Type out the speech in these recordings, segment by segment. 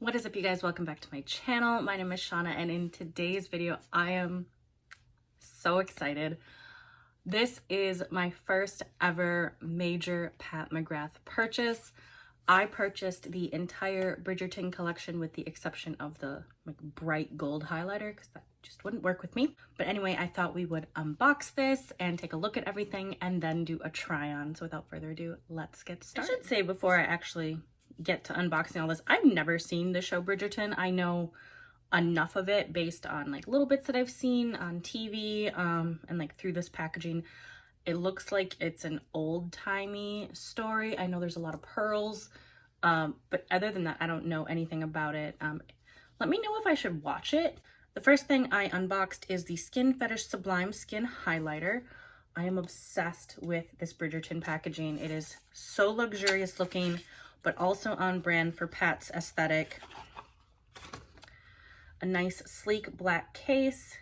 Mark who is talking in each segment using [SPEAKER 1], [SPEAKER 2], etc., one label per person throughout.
[SPEAKER 1] What is up, you guys? Welcome back to my channel. My name is Shauna, and in today's video I am so excited. This is my first ever major Pat McGrath purchase. I purchased the entire Bridgerton collection with the exception of the bright gold highlighter because that just wouldn't work with me. But anyway, I thought we would unbox this and take a look at everything and then do a try on. So without further ado, let's get started. I should say before I actually get to unboxing all this, I've never seen the show Bridgerton. I know enough of it based on like little bits that I've seen on TV and like through this packaging. It looks like it's an old-timey story. I know there's a lot of pearls, but other than that, I don't know anything about it. Let me know if I should watch it. The first thing I unboxed is the Skin Fetish Sublime Skin Highlighter. I am obsessed with this Bridgerton packaging. It is so luxurious looking, but also on brand for Pat's aesthetic. A nice sleek black case.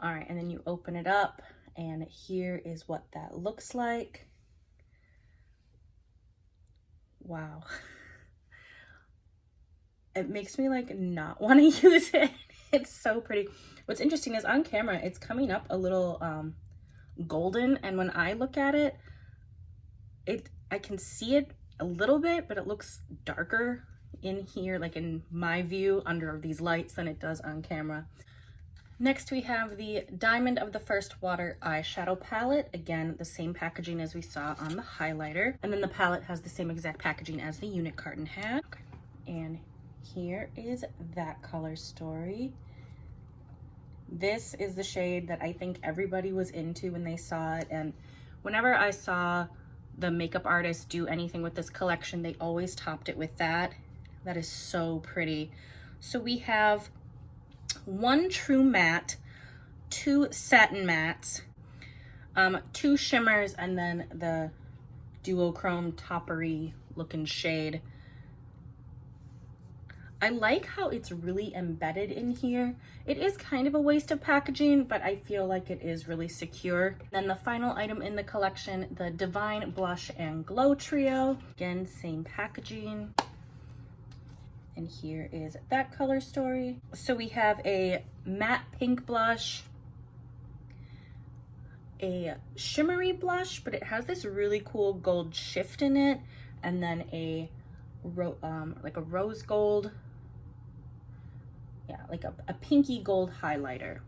[SPEAKER 1] All right, and then you open it up and here is what that looks like. Wow. It makes me like not want to use it. It's so pretty. What's interesting is on camera, it's coming up a little golden, and when I look at it, I can see it a little bit, but it looks darker in here, like in my view under these lights, than it does on camera. Next we have the Diamond of the First Water eyeshadow palette. Again, the same packaging as we saw on the highlighter. And then the palette has the same exact packaging as the unit carton had. Okay. And here is that color story. This is the shade that I think everybody was into when they saw it. And whenever I saw the makeup artist do anything with this collection, they always topped it with that. That is so pretty. So we have one true matte, two satin mattes, two shimmers, and then the duochrome toppery looking shade. I like how it's really embedded in here. It is kind of a waste of packaging, but I feel like it is really secure. Then the final item in the collection, the Divine Blush and Glow Trio. Again, same packaging. And here is that color story. So we have a matte pink blush, a shimmery blush, but it has this really cool gold shift in it, and then a like a rose gold, yeah, like a pinky gold highlighter.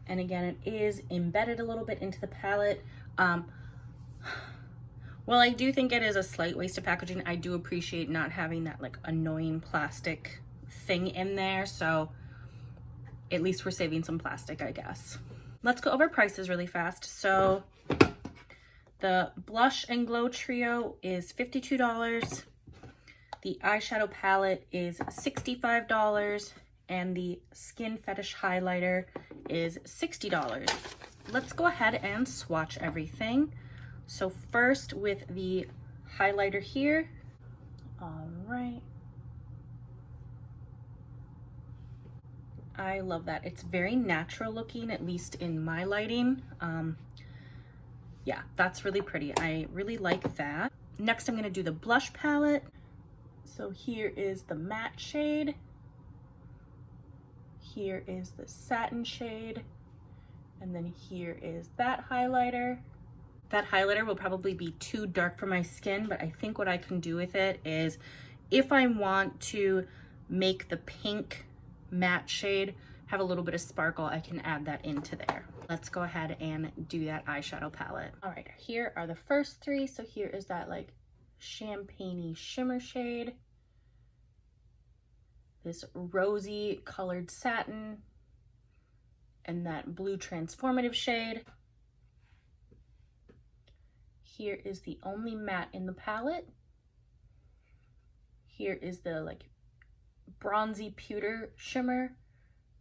[SPEAKER 1] And again, it is embedded a little bit into the palette. Well, I do think it is a slight waste of packaging. I do appreciate not having that like annoying plastic thing in there. So at least we're saving some plastic, I guess. Let's go over prices really fast. So the Blush and Glow Trio is $52. The eyeshadow palette is $65. And the Skin Fetish Highlighter is $60. Let's go ahead and swatch everything. So first with the highlighter here. All right. I love that. It's very natural looking, at least in my lighting. Yeah, that's really pretty. I really like that. Next, I'm going to do the blush palette. So here is the matte shade. Here is the satin shade. And then here is that highlighter. That highlighter will probably be too dark for my skin, but I think what I can do with it is if I want to make the pink matte shade have a little bit of sparkle, I can add that into there. Let's go ahead and do that eyeshadow palette. All right, here are the first three. So here is that like champagne-y shimmer shade, this rosy colored satin, and that blue transformative shade. Here is the only matte in the palette. Here is the like bronzy pewter shimmer,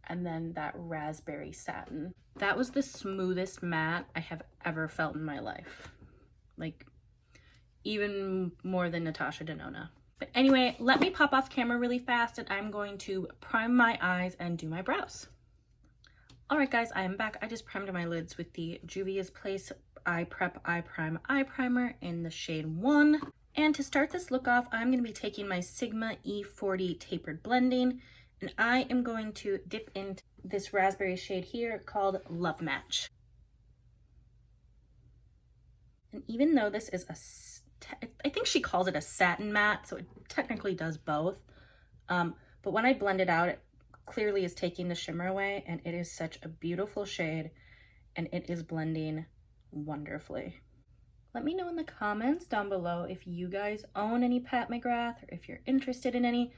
[SPEAKER 1] and then that raspberry satin. That was the smoothest matte I have ever felt in my life. Like even more than Natasha Denona. But anyway, let me pop off camera really fast and I'm going to prime my eyes and do my brows. All right guys, I am back. I just primed my lids with the Juvia's Place Eye Prep Eye Prime Eye Primer in the shade 1. And to start this look off, I'm going to be taking my Sigma E40 Tapered Blending, and I am going to dip into this raspberry shade here called Love Match. And even though this is I think she calls it a satin matte, so it technically does both. But when I blend it out, it clearly is taking the shimmer away, and it is such a beautiful shade, and it is blending wonderfully. Let me know in the comments down below if you guys own any Pat McGrath or if you're interested in any.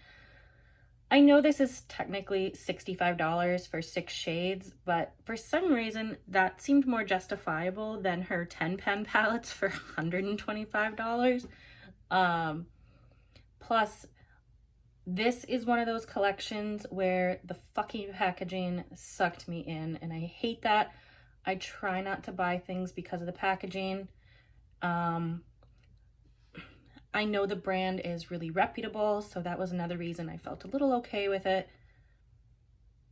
[SPEAKER 1] I know this is technically $65 for 6 shades, but for some reason that seemed more justifiable than her 10 pan palettes for $125. Plus, this is one of those collections where the fucking packaging sucked me in, and I hate that. I try not to buy things because of the packaging. I know the brand is really reputable, so that was another reason I felt a little okay with it.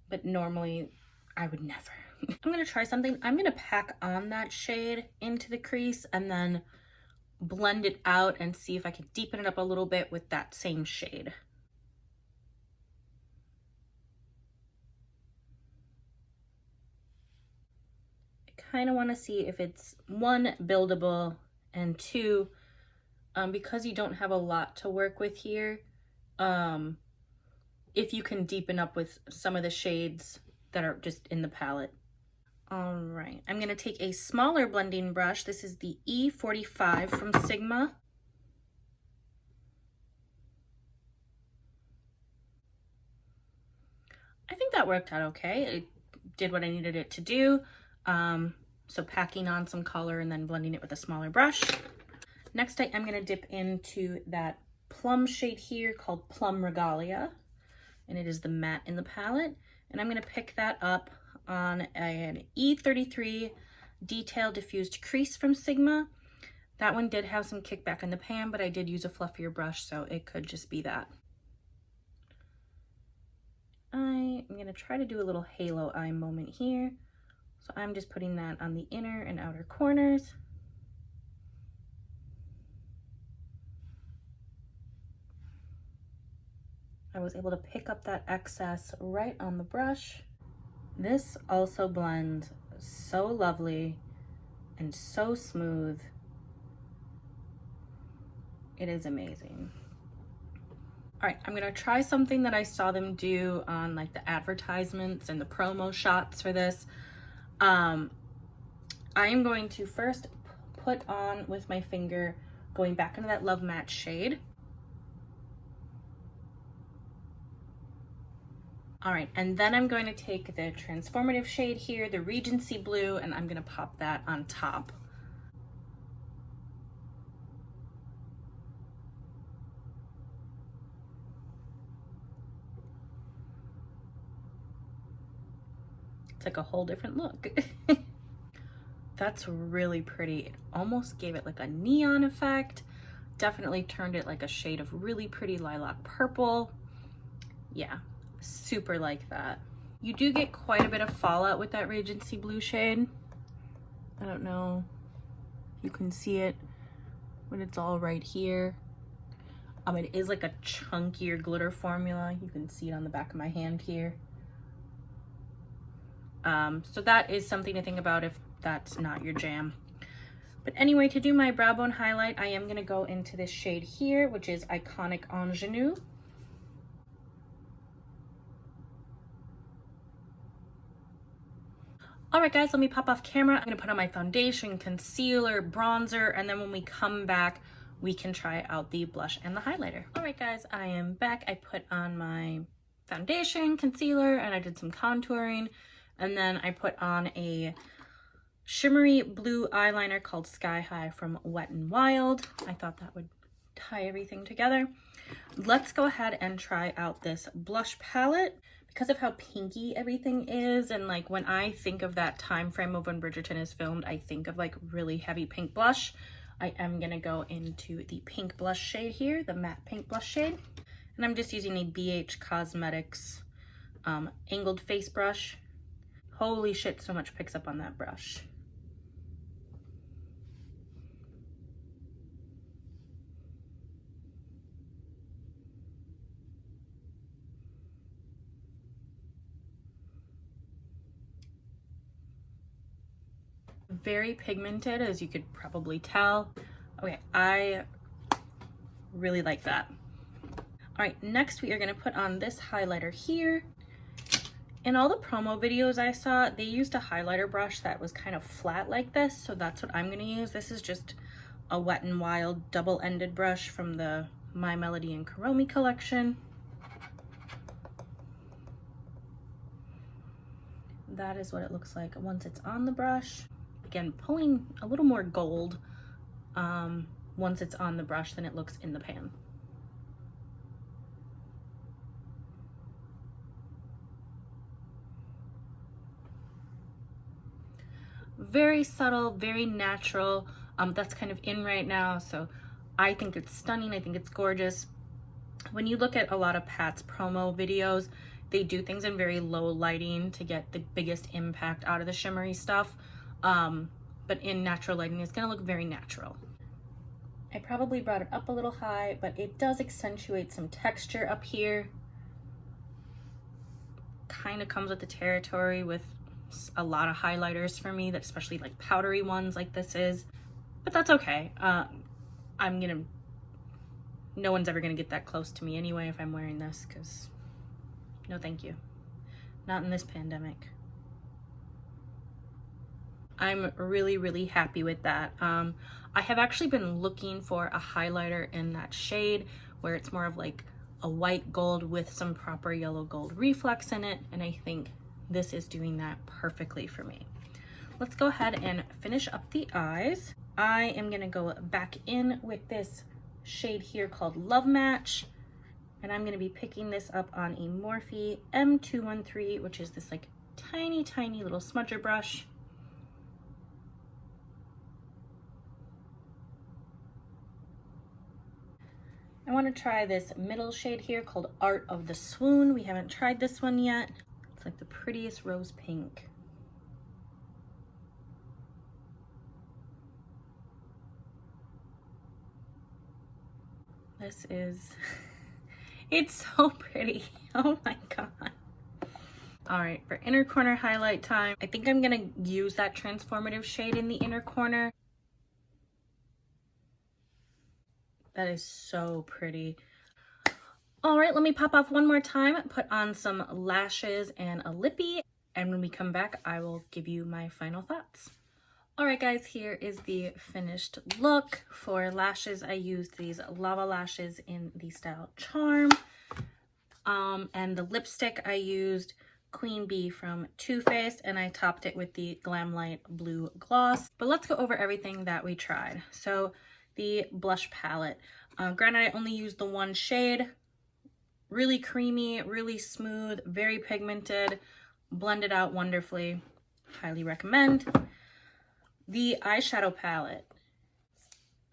[SPEAKER 1] But normally, I would never. I'm going to try something. I'm going to pack on that shade into the crease and then blend it out and see if I can deepen it up a little bit with that same shade. I kind of want to see if it's, one, buildable, and two, because you don't have a lot to work with here, if you can deepen up with some of the shades that are just in the palette. All right, I'm gonna take a smaller blending brush. This is the E45 from Sigma. I think that worked out okay. It did what I needed it to do. So packing on some color and then blending it with a smaller brush. Next, I am going to dip into that plum shade here called Plum Regalia, and it is the matte in the palette. And I'm going to pick that up on an E33 Detail Diffused Crease from Sigma. That one did have some kickback in the pan, but I did use a fluffier brush, so it could just be that. I am going to try to do a little halo eye moment here. So I'm just putting that on the inner and outer corners. I was able to pick up that excess right on the brush. This also blends so lovely and so smooth. It is amazing. All right, I'm gonna try something that I saw them do on like the advertisements and the promo shots for this. I am going to first put on with my finger, going back into that Love Match shade. All right, and then I'm going to take the transformative shade here, the Regency Blue, and I'm gonna pop that on top. It's like a whole different look. That's really pretty. It almost gave it like a neon effect. Definitely turned it like a shade of really pretty lilac purple. Yeah. Super like that. You do get quite a bit of fallout with that Regency Blue shade. I don't know if you can see it when it's all right here. It is like a chunkier glitter formula. You can see it on the back of my hand here. So that is something to think about if that's not your jam. But anyway, to do my brow bone highlight, I am gonna go into this shade here, which is Iconic Ingenue. All right, guys, let me pop off camera. I'm gonna put on my foundation, concealer, bronzer, and then when we come back, we can try out the blush and the highlighter. All right, guys, I am back. I put on my foundation, concealer, and I did some contouring. And then I put on a shimmery blue eyeliner called Sky High from Wet n Wild. I thought that would tie everything together. Let's go ahead and try out this blush palette. Because of how pinky everything is, and like when I think of that time frame of when Bridgerton is filmed, I think of like really heavy pink blush. I am gonna go into the pink blush shade here, the matte pink blush shade. And I'm just using a BH Cosmetics angled face brush. Holy shit, so much picks up on that brush. very pigmented, as you could probably tell. Okay, I really like that. All right, next we are gonna put on this highlighter here. In all the promo videos I saw, they used a highlighter brush that was kind of flat like this, so that's what I'm gonna use. This is just a Wet n Wild double-ended brush from the My Melody and Kuromi collection. That is what it looks like once it's on the brush. Again, pulling a little more gold once it's on the brush than it looks in the pan. Very subtle, very natural. That's kind of in right now, so I think it's stunning. I think it's gorgeous. When you look at a lot of Pat's promo videos, they do things in very low lighting to get the biggest impact out of the shimmery stuff. But in natural lighting, it's gonna look very natural. I probably brought it up a little high, but it does accentuate some texture up here. Kind of comes with the territory with a lot of highlighters for me, that especially like powdery ones like this is, but that's okay. No one's ever gonna get that close to me anyway if I'm wearing this, because no thank you. Not in this pandemic. I'm really, really happy with that. I have actually been looking for a highlighter in that shade where it's more of like a white gold with some proper yellow gold reflex in it, and I think this is doing that perfectly for me. Let's go ahead and finish up the eyes. I am gonna go back in with this shade here called Love Match, and I'm gonna be picking this up on a Morphe M213, which is this like tiny, tiny little smudger brush. I want to try this middle shade here called Art of the Swoon. We haven't tried this one yet. It's like the prettiest rose pink. This is, it's so pretty. Oh my God. All right, for inner corner highlight time, I think I'm gonna use that transformative shade in the inner corner. That is so pretty. All right, let me pop off one more time, put on some lashes and a lippy, and when we come back, I will give you my final thoughts. All right, guys, here is the finished look. For lashes, I used these Lava Lashes in the style Charm. And the lipstick, I used Queen Bee from Too Faced, and I topped it with the Glam Light Blue Gloss. But let's go over everything that we tried. So the blush palette. Granted, I only used the one shade. Really creamy, really smooth, very pigmented, blended out wonderfully. Highly recommend. The eyeshadow palette.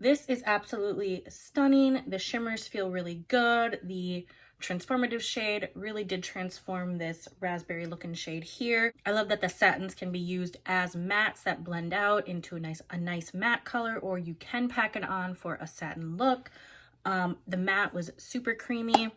[SPEAKER 1] This is absolutely stunning. The shimmers feel really good. The transformative shade really did transform this raspberry looking shade here. I love that the satins can be used as mattes that blend out into a nice matte color, or you can pack it on for a satin look. The matte was super creamy.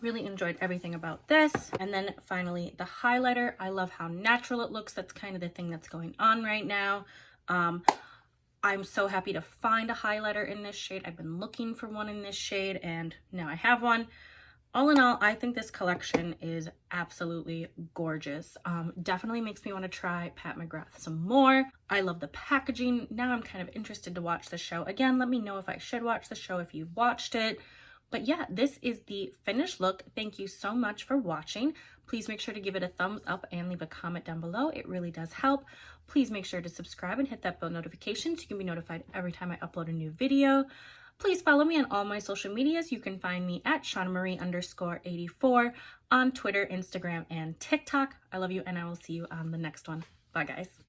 [SPEAKER 1] Really enjoyed everything about this. And then finally the highlighter. I love how natural it looks. That's kind of the thing that's going on right now. I'm so happy to find a highlighter in this shade. I've been looking for one in this shade and now I have one. All in all, I think this collection is absolutely gorgeous. Definitely makes me want to try Pat McGrath some more. I love the packaging. Now I'm kind of interested to watch the show. Again, let me know if I should watch the show if you've watched it. But yeah, this is the finished look. Thank you so much for watching. Please make sure to give it a thumbs up and leave a comment down below. It really does help. Please make sure to subscribe and hit that bell notification so you can be notified every time I upload a new video. Please follow me on all my social medias. You can find me at ShaunaMarie_84 on Twitter, Instagram, and TikTok. I love you and I will see you on the next one. Bye, guys.